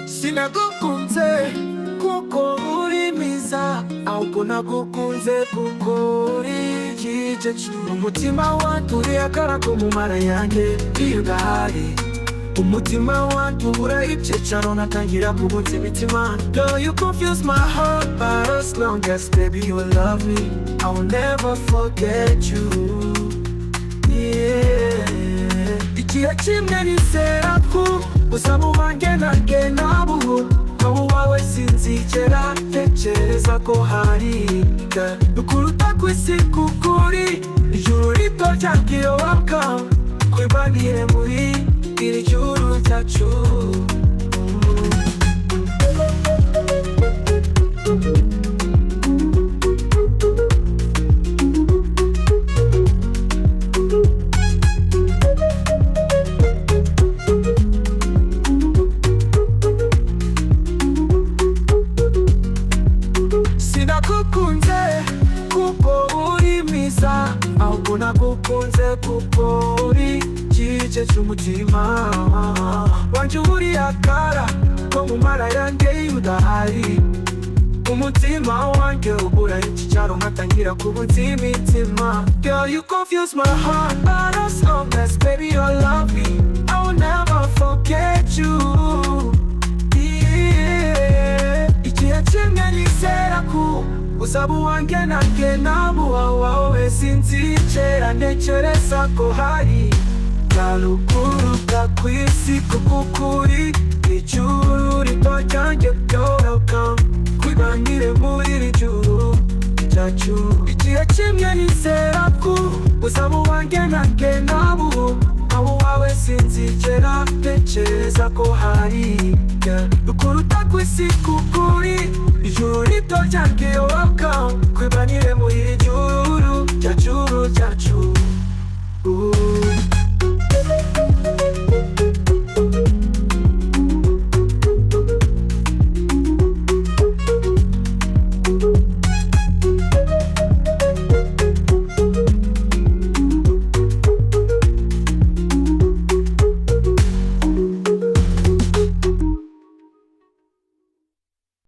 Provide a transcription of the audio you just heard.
Sinagukunze kuko uri mwiza, ahubwo nagukunze kuko uri igice cy'umutima wanjye. Uri akarago mu mara yanjye iyo udahari. Umutima wanjye ubura icyicaro, natangira kubutsa imitima. Though you confuse my heart, but as long as baby you love me, I will never forget you. Igihe kimwe nizera ko uzaba uwanjye nanjye nabubu, nawe uwawe sinzigera ntekereza ko hari ukuruta ku isi kuko uri ijuru rito ryagiye waka kwibanire muri iri juru ryacu. Sinagukunze kuko uri mwiza, ahubwo nagukunze kuko uri igice cy'umutima wanjye. Uri akara ko mu mara yanjye iyo udahari. Umutima wanjye ubura icyicaro, nkatangira kubutsa imitima. Girl, you confuse my heart, but as long as baby you love me, I will never forget you. Igihe kimwe nizera ko uzaba uwanjye nanjye nabuba wawe, sinzigera ntekereza ko hari garukuruka ku isi kuko ukuri ijuru rito ryanjye ryoroka kwibanire muri iri juru ryacu. Igihe kimwe nizera ko uzaba uwanjye nanjye nabuba wawe, sinzigera ntekereza ko hari ukuruta ku isi kuko uri ijuru rito ryanjye.